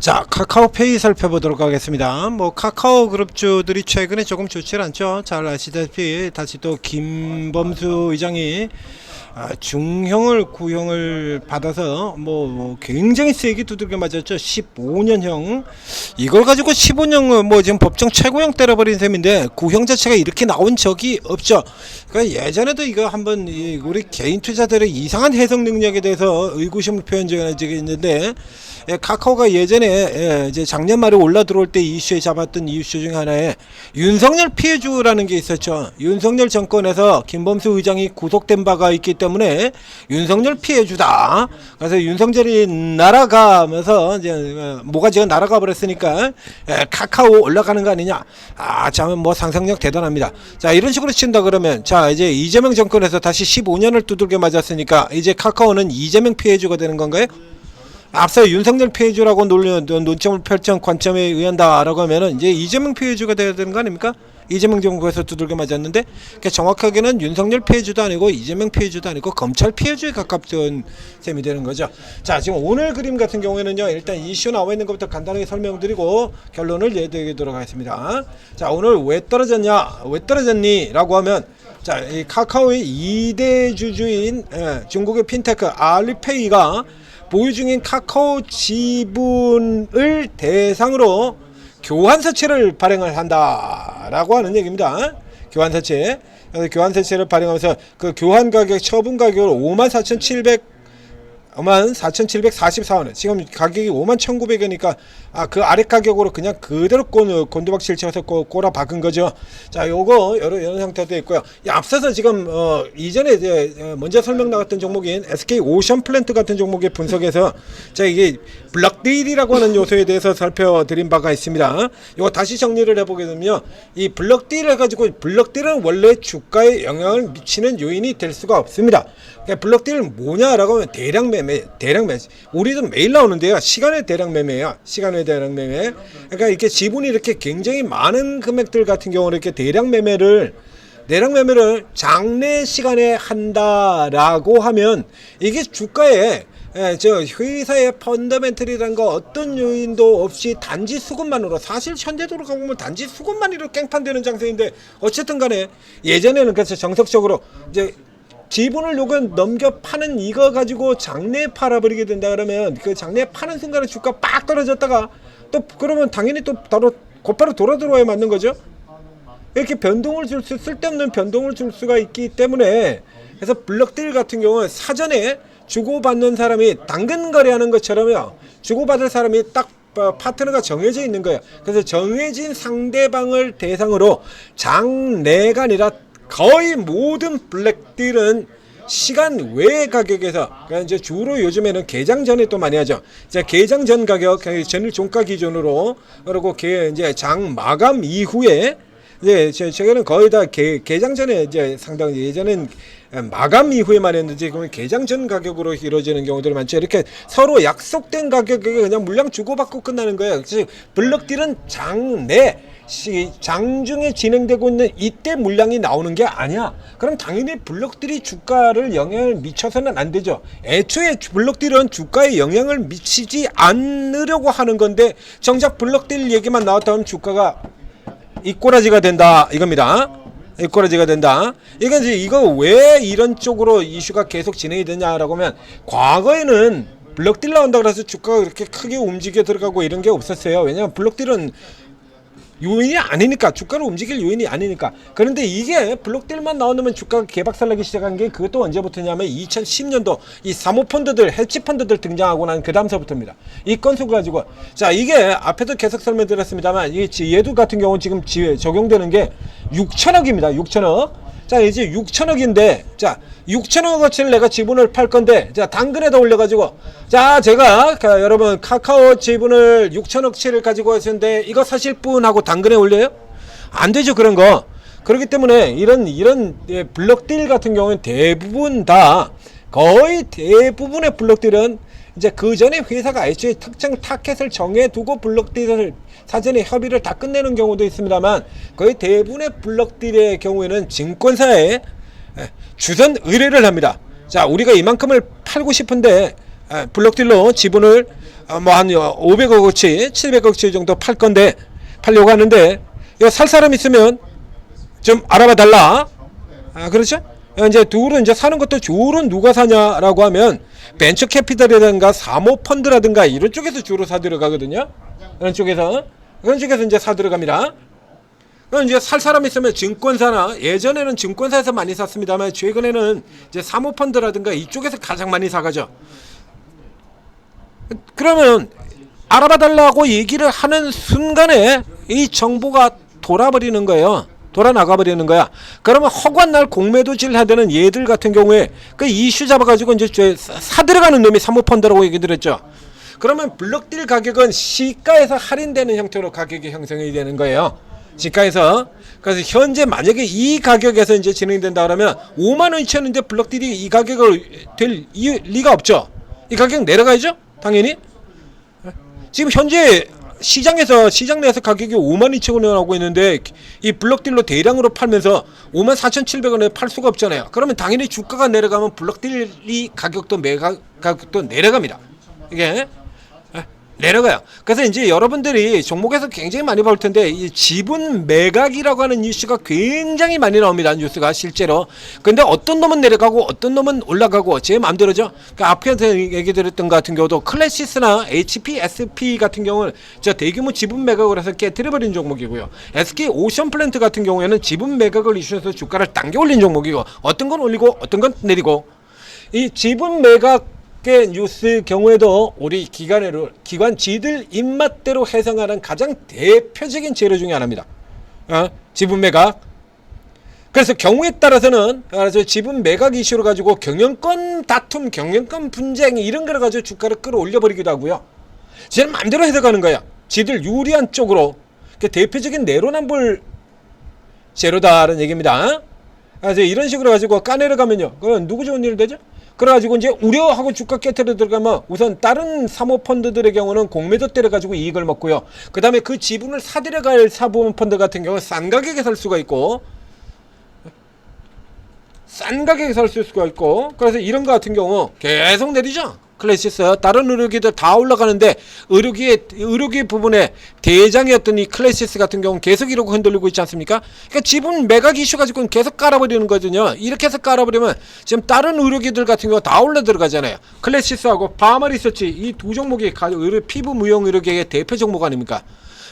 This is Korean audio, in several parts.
자, 카카오페이 살펴보도록 하겠습니다. 카카오 그룹주들이 최근에 조금 좋지 않죠. 잘 아시다시피 다시 또 김범수 의장이 중형을 구형을 받아서 굉장히 세게 두들겨 맞았죠. 15년형. 이걸 가지고 15년 지금 법정 최고형 때려버린 셈인데 구형 자체가 이렇게 나온 적이 없죠. 그러니까 예전에도 이거 한번 우리 개인 투자들의 이상한 해석 능력에 대해서 의구심을 표한 적이 있는데, 카카오가 예전에 이제 작년 말에 올라 들어올 때 이슈에 잡았던 이슈 중 하나에 윤석열 피해주라는 게 있었죠. 윤석열 정권에서 김범수 의장이 구속된 바가 있기 때문에 윤석열 피해주다. 그래서 윤석열이 날아가면서 이제 모가지가 날아가 버렸으니까 카카오 올라가는 거 아니냐. 참 상상력 대단합니다. 자, 이런 식으로 친다 그러면, 자, 이제 이재명 정권에서 다시 15년을 두들겨 맞았으니까 이제 카카오는 이재명 피해주가 되는 건가요? 앞서 윤석열 피해주라고 논점을 펼친 관점에 의한다라고 하면은 이제 이재명 피해주가 되어야 되는 거 아닙니까? 이재명 정부에서 두들겨 맞았는데, 그러니까 정확하게는 윤석열 피해주도 아니고 이재명 피해주도 아니고 검찰 피해주에 가깝던 셈이 되는 거죠. 자, 지금 오늘 그림 같은 경우에는요, 일단 이슈 나와 있는 것부터 간단하게 설명드리고 결론을 내드리도록 하겠습니다. 자, 오늘 왜 떨어졌냐, 왜 떨어졌니? 라고 하면, 자, 이 카카오의 2대 주주인 중국의 핀테크 알리페이가 보유 중인 카카오 지분을 대상으로 교환사채를 발행을 한다라고 하는 얘기입니다. 교환사채. 그래서 교환사채를 발행하면서 그 교환 가격, 처분 가격을 54,744원. 지금 가격이 51,900원이니까 그 아래 가격으로 그냥 그대로 곤두박질 쳐서 꼬라 박은 거죠. 자, 요거 이런 상태도 있고요. 앞서서 지금 이전에 이제 먼저 설명 나갔던 종목인 SK 오션 플랜트 같은 종목의 분석에서 자, 이게 블럭딜이라고 하는 요소에 대해서 살펴드린 바가 있습니다. 이거 다시 정리를 해보게 되면, 이 블럭딜을 가지고, 블럭딜은 원래 주가에 영향을 미치는 요인이 될 수가 없습니다. 그러니까 블럭딜은 뭐냐라고 하면 대량 매매. 우리도 매일 나오는데요, 시간의 대량 매매야. 시간의 대량 매매. 그러니까 이렇게 지분이 이렇게 굉장히 많은 금액들 같은 경우는 이렇게 대량 매매를 장내 시간에 한다라고 하면, 이게 주가에 회사의 펀더멘털이라는 거 어떤 요인도 없이 단지 수급만으로, 사실 현대도로 가보면 단지 수급만으로 깽판되는 장세인데, 어쨌든 간에 예전에는 그래서 정석적으로 이제 지분을 요건 넘겨 파는 이거 가지고 장내에 팔아버리게 된다 그러면, 그 장내에 파는 순간에 주가 빡 떨어졌다가 또 그러면 당연히 또 바로 곧바로 돌아 들어와야 맞는 거죠. 이렇게 변동을 쓸데없는 변동을 줄 수가 있기 때문에, 그래서 블럭딜 같은 경우는 사전에 주고받는 사람이 당근 거래하는 것처럼요, 주고받을 사람이 딱 파트너가 정해져 있는 거예요. 그래서 정해진 상대방을 대상으로 장내가 아니라 거의 모든 블랙딜은 시간 외의 가격에서, 그러니까 이제 주로 요즘에는 개장 전에 또 많이 하죠. 자, 개장 전 가격, 전일 종가 기준으로, 그리고 이제 장 마감 이후에, 이제 최근에는 거의 다 개장 전에 이제 상당히, 예전엔 마감 이후에만 했는데 지금 개장 전 가격으로 이루어지는 경우들이 많죠. 이렇게 서로 약속된 가격에 그냥 물량 주고받고 끝나는 거예요. 그래서 블럭딜은 장내, 장중에 진행되고 있는 이때 물량이 나오는 게 아니야. 그럼 당연히 블럭딜이 주가를 영향을 미쳐서는 안 되죠. 애초에 블럭딜은 주가에 영향을 미치지 않으려고 하는 건데, 정작 블럭딜 얘기만 나왔다면 주가가 이꼬라지가 된다 이겁니다. 이꼬라지가 된다. 이거 왜 이런 쪽으로 이슈가 계속 진행이 되냐라고 하면, 과거에는 블럭딜 나온다 그래서 주가가 그렇게 크게 움직여 들어가고 이런 게 없었어요. 왜냐하면 블럭딜은 요인이 아니니까, 주가를 움직일 요인이 아니니까. 그런데 이게 블록딜만 나오면 주가가 개박살나기 시작한 게, 그것도 언제부터냐면 2010년도 이 사모펀드들, 헤지펀드들 등장하고 난 그 다음서부터입니다. 이 건수 가지고, 자, 이게 앞에도 계속 설명드렸습니다만, 이 얘도 같은 경우는 지금 적용되는 게 6천억입니다. 6천억. 자, 이제 6천억인데, 자, 6천억어치를 내가 지분을 팔 건데, 자, 당근에다 올려가지고, 자, 제가 여러분 카카오 지분을 6천억치를 가지고 있었는데 이거 사실 뿐 하고 당근에 올려요? 안 되죠, 그런 거. 그렇기 때문에 이런 블럭딜 같은 경우는 대부분 다, 거의 대부분의 블럭딜은 이제 그 전에 회사가 애초에 특정 타켓을 정해두고 블럭딜을 사전에 협의를 다 끝내는 경우도 있습니다만, 거의 대부분의 블럭딜의 경우에는 증권사에 주선 의뢰를 합니다. 자, 우리가 이만큼을 팔고 싶은데 블럭딜로 지분을 뭐 한 500억어치 700억치 정도 팔 건데 팔려고 하는데 이거 살 사람 있으면 좀 알아봐 달라. 그렇죠? 이제 둘은 이제 사는 것도 둘은 누가 사냐라고 하면 벤처 캐피탈이라든가 사모펀드라든가 이런 쪽에서 주로 사 들어가거든요. 그런 쪽에서 이제 사 들어갑니다. 그럼 이제 살 사람 있으면 증권사나 예전에는 증권사에서 많이 샀습니다만 최근에는 이제 사모펀드라든가 이쪽에서 가장 많이 사가죠. 그러면 알아봐 달라고 얘기를 하는 순간에 이 정보가 돌아버리는 거예요. 돌아 나가버리는 거야. 그러면 허구한 날 공매도질 하는 얘들 같은 경우에 그 이슈 잡아가지고 이제 사 들어가는 놈이 사모펀드라고 얘기 드렸죠. 그러면 블록딜 가격은 시가에서 할인되는 형태로 가격이 형성이 되는 거예요. 시가에서. 그래서 현재 만약에 이 가격에서 이제 진행된다 그러면 5만 원이었는데 블록딜이 이 가격을 될 리가 없죠. 이 가격 내려가야죠. 당연히. 지금 현재 시장 내에서 가격이 52,000원에 나오고 있는데 이 블록딜로 대량으로 팔면서 54,700원에 팔 수가 없잖아요. 그러면 당연히 주가가 내려가면 블록딜이 가격도 매각 가격도 내려갑니다. 이게 내려가요. 그래서 이제 여러분들이 종목에서 굉장히 많이 볼 텐데 이 지분 매각이라고 하는 이슈가 굉장히 많이 나옵니다. 뉴스가 실제로. 근데 어떤 놈은 내려가고 어떤 놈은 올라가고 제 마음대로죠. 그러니까 앞에서 얘기 드렸던 것 같은 경우도 클래시스나 HPSP 같은 경우는 저 대규모 지분 매각을 해서 깨트려버린 종목이고요. SK 오션플랜트 같은 경우에는 지분 매각을 이슈해서 주가를 당겨 올린 종목이고 어떤 건 올리고 어떤 건 내리고 이 지분 매각 뉴스 경우에도 우리 기관지들 입맛대로 해석하는 가장 대표적인 재료 중에 하나입니다. 지분 매각. 그래서 경우에 따라서는 지분 매각 이슈로 가지고 경영권 다툼, 경영권 분쟁 이런 거를 가지고 주가를 끌어올려 버리기도 하고요. 쟤는 마음대로 해석하는 거야. 지들 유리한 쪽으로. 대표적인 내로남불 재료다라는 얘기입니다. 그래서 이런 식으로 가지고 까내려가면요. 그건 누구 좋은 일 되죠? 그래가지고 이제 우려하고 주가 깨트려 들어가면 우선 다른 사모펀드들의 경우는 공매도 때려가지고 이익을 먹고요. 그 다음에 그 지분을 사들여갈 사모펀드 같은 경우는 싼 가격에 살 수가 있고 그래서 이런 거 같은 경우 계속 내리죠. 클래시스 다른 의료기들 다 올라가는데 의료기 부분에 대장이었던 이 클래시스 같은 경우는 계속 이러고 흔들리고 있지 않습니까? 그러니까 지분 매각 이슈 가지고는 계속 깔아버리는 거거든요. 이렇게 해서 깔아버리면 지금 다른 의료기들 같은 경우 다 올라 들어가잖아요. 클래시스하고 파마리서치 이 두 종목이 피부 무용 의료기의 대표 종목 아닙니까?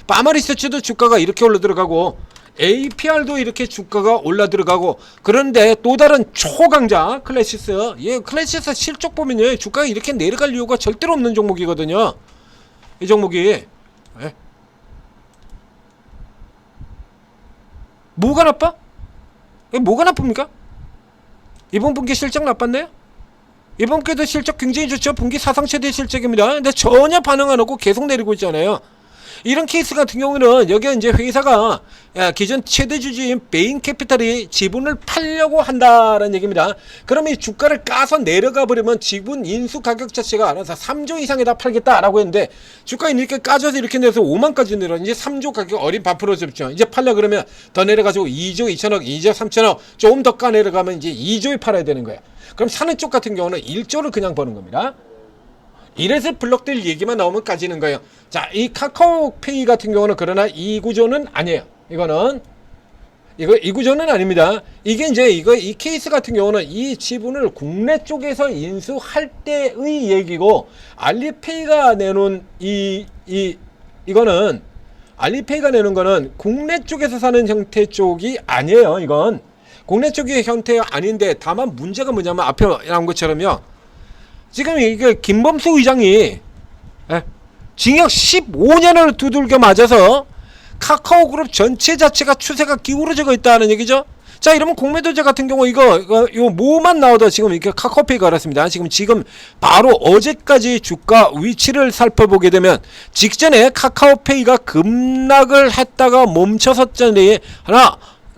파마리서치도 주가가 이렇게 올라 들어가고 APR도 이렇게 주가가 올라 들어가고 그런데 또 다른 초강자 클래시스 클래시스 실적 보면요 주가가 이렇게 내려갈 이유가 절대로 없는 종목이거든요. 이 종목이 뭐가 나빠? 뭐가 나쁩니까? 이번 분기 실적 나빴네요? 이번 분기도 실적 굉장히 좋죠. 분기 사상 최대 실적입니다. 근데 전혀 반응 안 하고 계속 내리고 있잖아요. 이런 케이스 같은 경우는 여기 이제 회사가 기존 최대 주주인 베인캐피탈이 지분을 팔려고 한다는 얘기입니다. 그러면 이 주가를 까서 내려가 버리면 지분 인수 가격 자체가 알아서 3조 이상에다 팔겠다라고 했는데 주가 이렇게 까져서 이렇게 내서 5만까지 내려 이제 3조 가격 어린 반프로 접죠. 이제 팔려 그러면 더 내려가지고 2조 2천억, 2조 3천억 조금 더 까 내려가면 이제 2조에 팔아야 되는 거예요. 그럼 사는 쪽 같은 경우는 1조를 그냥 버는 겁니다. 이래서 블록들 얘기만 나오면 까지는 거예요. 자, 이 카카오페이 같은 경우는 그러나 이 구조는 아니에요. 이 구조는 아닙니다. 이게 이제 이 케이스 같은 경우는 이 지분을 국내 쪽에서 인수할 때의 얘기고 알리페이가 내놓은 이거는 알리페이가 내는 거는 국내 쪽에서 사는 형태 쪽이 아니에요. 이건 국내 쪽의 형태가 아닌데 다만 문제가 뭐냐면 앞에 나온 것처럼요. 지금 이게 김범수 의장이 징역 15년을 두들겨 맞아서 카카오그룹 전체 자체가 추세가 기울어지고 있다는 얘기죠. 자, 이러면 공매도제 같은 경우 이거 뭐만 나와도 지금 이렇게 카카오페이가 알았습니다. 지금 바로 어제까지 주가 위치를 살펴보게 되면 직전에 카카오페이가 급락을 했다가 멈춰섰잖아요. 하나,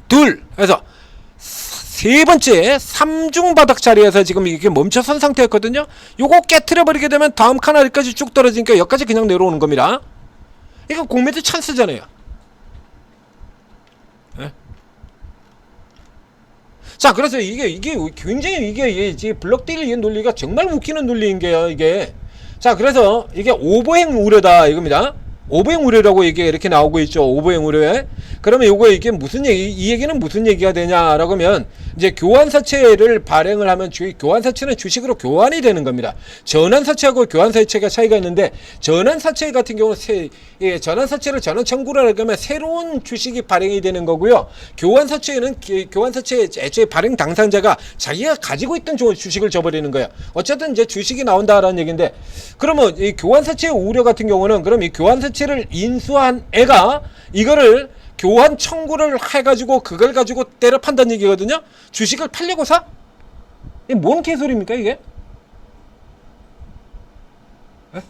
둘 해서 세 번째 3중 바닥 자리에서 지금 이게 멈춰선 상태였거든요. 요거 깨트려 버리게 되면 다음 카나리까지 쭉 떨어지니까 여기까지 그냥 내려오는 겁니다. 이거 공매도 찬스잖아요. 자, 그래서 이게 굉장히 이게 블록딜 논리가 정말 웃기는 논리인 게요. 이게 자, 그래서 이게 오버행 우려다 이겁니다. 오버행 우려라고 이게 이렇게 나오고 있죠. 오버행 우려에. 그러면 요거 이게 무슨 얘기, 이 얘기는 무슨 얘기가 되냐라고 하면 이제 교환사채를 발행을 하면 교환사채는 주식으로 교환이 되는 겁니다. 전환사채하고 교환사채가 차이가 있는데, 전환사채 같은 경우는 전환사채를 전환 청구를 하면 새로운 주식이 발행이 되는 거고요. 교환사채는 교환사채 애초에 발행 당사자가 자기가 가지고 있던 주식을 줘버리는 거예요. 어쨌든 이제 주식이 나온다라는 얘기인데, 그러면 이 교환사채 우려 같은 경우는 그럼 이 교환사채를 인수한 애가 이거를 교환 청구를 해가지고 그걸 가지고 때려 판다는 얘기거든요. 주식을 팔려고 사? 이게 뭔 개소리입니까 이게? 에?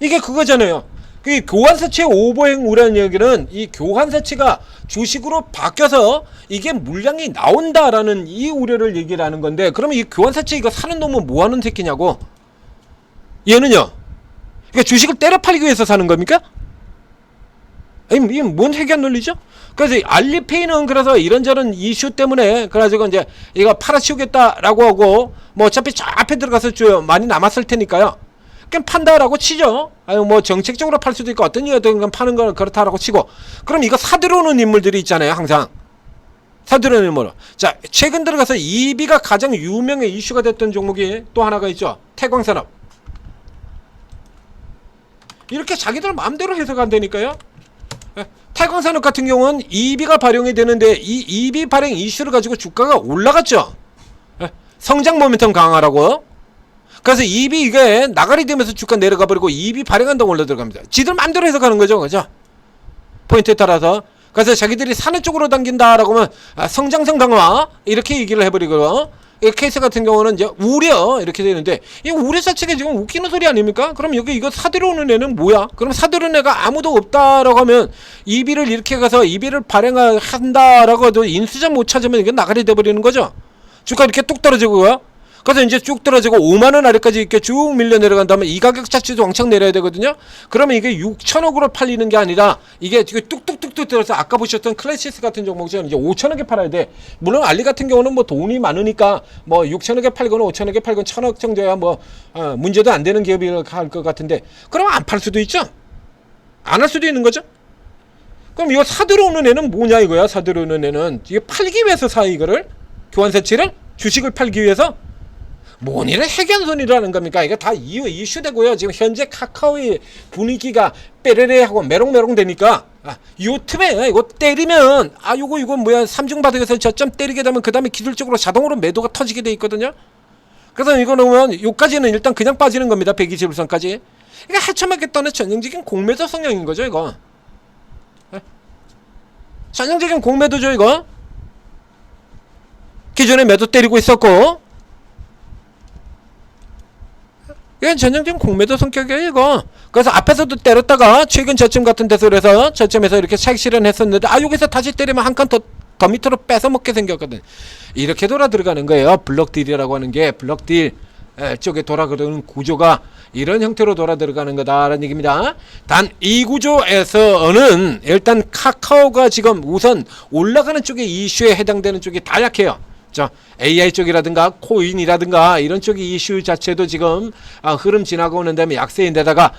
이게 그거잖아요. 그 교환사채 오버행 우려라는 얘기는 이 교환사채가 주식으로 바뀌어서 이게 물량이 나온다라는 이 우려를 얘기를 하는 건데, 그러면 이 교환사채 이거 사는 놈은 뭐 하는 새끼냐고. 얘는요, 그러니까 주식을 때려 팔기 위해서 사는 겁니까? 아니, 이게 뭔 회귀한 논리죠? 그래서 알리페이는 그래서 이런저런 이슈 때문에 그래가지고 이제 이거 팔아치우겠다라고 하고, 뭐 어차피 저 앞에 들어가서 좀 많이 남았을 테니까요, 그냥 판다라고 치죠. 아니 뭐 정책적으로 팔 수도 있고 어떤 이유든 파는 건 그렇다라고 치고, 그럼 이거 사들어오는 인물들이 있잖아요. 항상 사들어오는 인물. 자, 최근 들어가서 EB가 가장 유명한 이슈가 됐던 종목이 또 하나가 있죠. 태광산업. 이렇게 자기들 마음대로 해석한다니까요. 태광산업 같은 경우는 EB가 발용이 되는데, 이 EB 발행 이슈를 가지고 주가가 올라갔죠. 성장 모멘텀 강화라고. 그래서 EB 이게 나가리 되면서 주가 내려가 버리고 EB 발행한다고 올라 들어갑니다. 지들 마음대로 해석하는 거죠, 그죠? 포인트에 따라서. 그래서 자기들이 사는 쪽으로 당긴다라고 하면 성장성 강화 이렇게 얘기를 해버리고, 이 케이스 같은 경우는 이제 우려 이렇게 되는데, 이 우려 자체가 지금 웃기는 소리 아닙니까? 그럼 여기 이거 사들어오는 애는 뭐야? 그럼 사들어오는 애가 아무도 없다라고 하면 EB를 이렇게 가서 EB를 발행한다라고 해도 인수자 못 찾으면 이게 나가리 돼버리는 거죠. 주가 이렇게 뚝 떨어지고요. 그래서 이제 쭉 떨어지고 5만원 아래까지 이렇게 쭉 밀려 내려간 다음에 이 가격 자체도 왕창 내려야 되거든요. 그러면 이게 6천억으로 팔리는 게 아니라 이게 뚝뚝뚝뚝 들어서 아까 보셨던 클래시스 같은 종목처럼 이제 5천억에 팔아야 돼. 물론 알리 같은 경우는 뭐 돈이 많으니까 뭐 6천억에 팔거나 5천억에 팔건 1천억 정도야 뭐 문제도 안 되는 기업이 할 것 같은데, 그러면 안 팔 수도 있죠. 안 할 수도 있는 거죠. 그럼 이거 사들어오는 애는 뭐냐 이거야. 사들어오는 애는 이게 팔기 위해서 사, 이거를 교환사채를 주식을 팔기 위해서. 뭔 이런 해견손이라는 겁니까? 이게 다 이슈되고요. 지금 현재 카카오의 분위기가 빼레레하고 메롱메롱 되니까, 요 틈에 이거 때리면 요거 뭐야, 삼중바닥에서 저점 때리게 되면 그 다음에 기술적으로 자동으로 매도가 터지게 돼 있거든요. 그래서 이거 놓으면 요까지는 일단 그냥 빠지는 겁니다. 121선까지. 이게 해쳐맞겠다는 전형적인 공매도 성향인 거죠, 이거. 전형적인 공매도죠, 이거. 기존에 매도 때리고 있었고, 이건 전형적인 공매도 성격이에요, 이거. 그래서 앞에서도 때렸다가 최근 저점 같은 데서 그래서 저점에서 이렇게 차익 실현했었는데, 여기서 다시 때리면 한 칸 더 밑으로 뺏어먹게 생겼거든. 이렇게 돌아 들어가는 거예요. 블럭딜이라고 하는 게, 블럭딜 쪽에 돌아 들어가는 구조가 이런 형태로 돌아 들어가는 거다라는 얘기입니다. 단 이 구조에서는 일단 카카오가 지금 우선 올라가는 쪽의 이슈에 해당되는 쪽이 다 약해요. 자, AI 쪽이라든가 코인이라든가 이런 쪽의 이슈 자체도 지금 흐름 지나고 오는 다음에 약세인데다가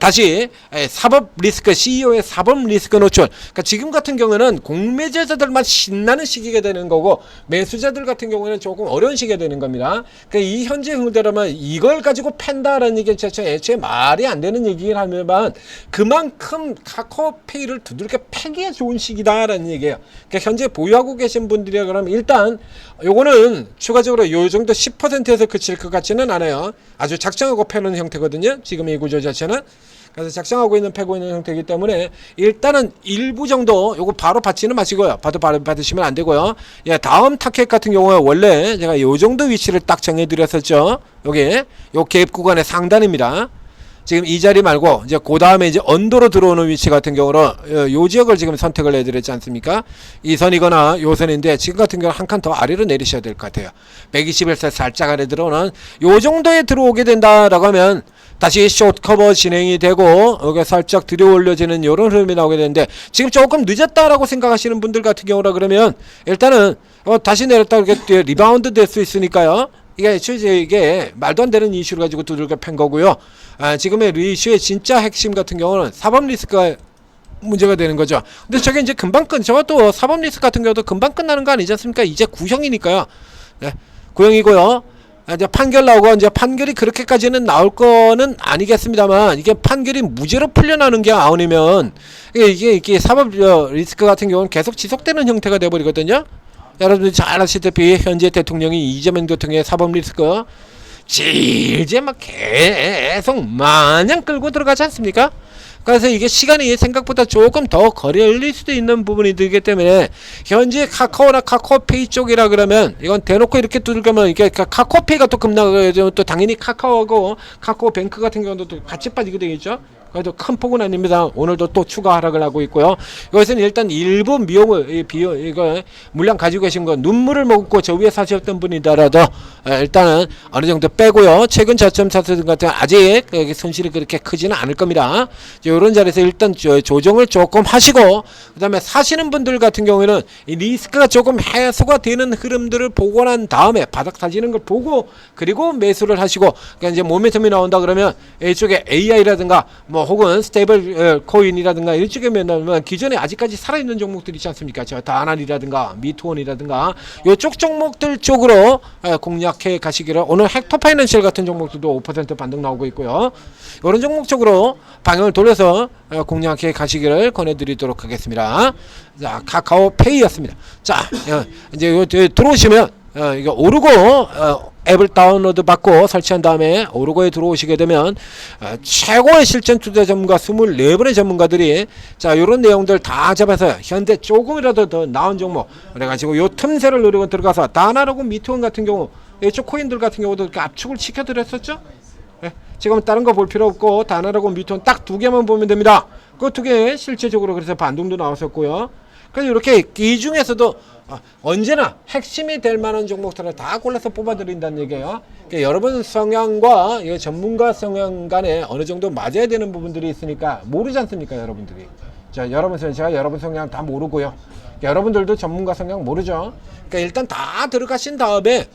다시 사법 리스크, CEO의 사법 리스크 노출. 그러니까 지금 같은 경우는 공매제자들만 신나는 시기가 되는 거고, 매수자들 같은 경우는 조금 어려운 시기가 되는 겁니다. 그러니까 이 현재 흐름대로면 이걸 가지고 팬다라는 얘기 자체가 애초에 말이 안 되는 얘기긴 하지만, 그만큼 카카오페이를 두들겨 패기에 좋은 시기다라는 얘기예요. 그러니까 현재 보유하고 계신 분들이 그러면 일단 요거는 추가적으로 요 정도 10%에서 그칠 것 같지는 않아요. 아주 작정하고 패는 형태거든요, 지금 이 구조 자체는. 그래서 작정하고 있는, 패고 있는 형태이기 때문에 일단은 일부 정도 요거 바로 받지는 마시고요. 바로 받으시면 안 되고요. 예, 다음 타켓 같은 경우에 원래 제가 요 정도 위치를 딱 정해 드렸었죠. 여기 요 갭 구간의 상단입니다. 지금 이 자리 말고 이제 그 다음에 이제 언더로 들어오는 위치 같은 경우로 요 지역을 지금 선택을 해드렸지 않습니까? 이 선이거나 요 선인데, 지금 같은 경우는 한 칸 더 아래로 내리셔야 될 것 같아요. 121선 살짝 아래 들어오는 요 정도에 들어오게 된다라고 하면 다시 숏 커버 진행이 되고 여기 살짝 들여 올려지는 요런 흐름이 나오게 되는데, 지금 조금 늦었다라고 생각하시는 분들 같은 경우라 그러면 일단은 다시 내렸다 이렇게 리바운드 될 수 있으니까요. 이게 말도 안 되는 이슈를 가지고 두들겨 팬 거고요. 지금의 이슈의 진짜 핵심 같은 경우는 사법 리스크가 문제가 되는 거죠. 근데 저게 이제 금방 저것도 사법 리스크 같은 경우도 금방 끝나는 거 아니지 않습니까? 이제 구형이니까요. 네, 구형이고요. 이제 판결 나오고 이제 판결이 그렇게까지는 나올 거는 아니겠습니다만 이게 판결이 무죄로 풀려나는 게 아니면 이게 사법 리스크 같은 경우는 계속 지속되는 형태가 돼버리거든요. 여러분들이 잘 아시다시피 현재 대통령이 이재명 대통령의 사법 리스크 이제 막 계속 마냥 끌고 들어가지 않습니까? 그래서 이게 시간이 생각보다 조금 더 걸릴 수도 있는 부분이 들기 때문에 현재 카카오나 카카오페이 쪽이라 그러면 이건 대놓고 이렇게 두들겨면 이게 카카오페이가 또 급락하면 또 당연히 카카오하고 카카오뱅크 같은 경우도 또 같이 빠지게 되겠죠. 그래도 큰 폭은 아닙니다. 오늘도 또 추가 하락을 하고 있고요. 이것은 일단 일부 이거 물량 가지고 계신 거 눈물을 먹고 저 위에 사셨던 분이더라도 일단은 어느 정도 빼고요. 최근 저점 차트 같은 아직 손실이 그렇게 크지는 않을 겁니다. 이런 자리에서 일단 조정을 조금 하시고 그다음에 사시는 분들 같은 경우에는 이 리스크가 조금 해소가 되는 흐름들을 보고 난 다음에 바닥 다지는 걸 보고 그리고 매수를 하시고 그러니까 이제 모멘텀이 나온다 그러면 이쪽에 AI라든가 뭐 혹은 스테이블 코인이라든가 이쪽에 면하면 기존에 아직까지 살아있는 종목들이 있지 않습니까? 저 다나리라든가 미투원이라든가 이쪽 종목들 쪽으로 공략해 가시기를 오늘 헥터파이낸셜 같은 종목들도 5% 반등 나오고 있고요. 이런 종목 쪽으로 방향을 돌려서 공략해 가시기를 권해드리도록 하겠습니다. 자, 카카오페이였습니다. 자, 이제 들어오시면 이거 오르고 앱을 다운로드 받고 설치한 다음에 오르고에 들어오시게 되면 최고의 실전 투자 전문가 24분의 전문가들이 자 요런 내용들 다 잡아서 현대 조금이라도 더 나은 종목 그래가지고 요 틈새를 노리고 들어가서 다나라고 미투원 같은 경우 이쪽 코인들 같은 경우도 이렇게 압축을 시켜드렸었죠. 지금 다른 거 볼 필요 없고 다나라고 미투원 딱 두 개만 보면 됩니다. 그 두 개 실제적으로 그래서 반등도 나왔었고요. 그래서 이렇게 이 중에서도 언제나 핵심이 될 만한 종목들을 다 골라서 뽑아드린다는 얘기예요. 그러니까 여러분 성향과 전문가 성향 간에 어느 정도 맞아야 되는 부분들이 있으니까 모르지 않습니까, 여러분들이? 자, 제가 여러분 성향 다 모르고요. 여러분들도 전문가 성향 모르죠. 그러니까 일단 다 들어가신 다음에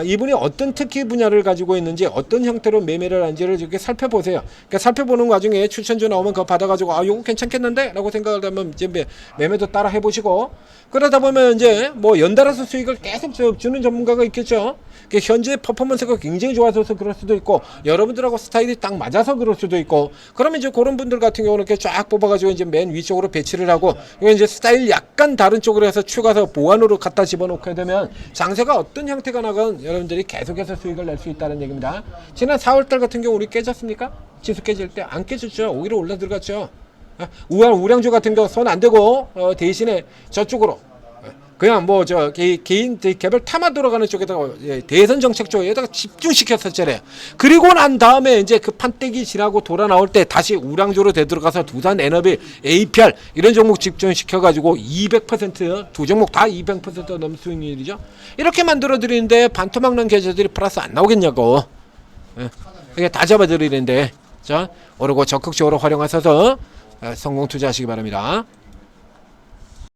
이분이 어떤 특기 분야를 가지고 있는지 어떤 형태로 매매를 하는지를 이렇게 살펴보세요. 그러니까 살펴보는 와중에 추천주 나오면 그거 받아가지고 요거 괜찮겠는데? 라고 생각을 하면 이제 매매도 따라 해보시고 그러다 보면 이제 뭐 연달아서 수익을 계속 주는 전문가가 있겠죠. 현재 퍼포먼스가 굉장히 좋아서 그럴 수도 있고 여러분들하고 스타일이 딱 맞아서 그럴 수도 있고 그러면 이제 그런 분들 같은 경우는 이렇게 쫙 뽑아가지고 이제 맨 위쪽으로 배치를 하고 이거 이제 스타일 약간 다른 쪽으로 해서 추가서 보완으로 갖다 집어넣게 되면 장세가 어떤 형태가 나건 여러분들이 계속해서 수익을 낼 수 있다는 얘기입니다. 지난 4월달 같은 경우 우리 깨졌습니까? 지수 깨질 때 안 깨졌죠. 오히려 올라 들어갔죠. 우량주 같은 경우 손 안 대고 대신에 저쪽으로 그냥 뭐 개인 개별 타마 돌아가는 쪽에다가 대선 정책 쪽에다가 집중시켰었잖아요. 그리고 난 다음에 이제 그 판때기 지나고 돌아 나올 때 다시 우량주로 되들어가서 두산 에너빌, APR 이런 종목 집중시켜가지고 200%두 종목 다 200% 넘는 수익률이죠. 이렇게 만들어 드리는데 반토막 난 계좌들이 플러스 안 나오겠냐고. 이게 다 잡아드리는데 자 오르고 적극적으로 활용하셔서 성공 투자하시기 바랍니다.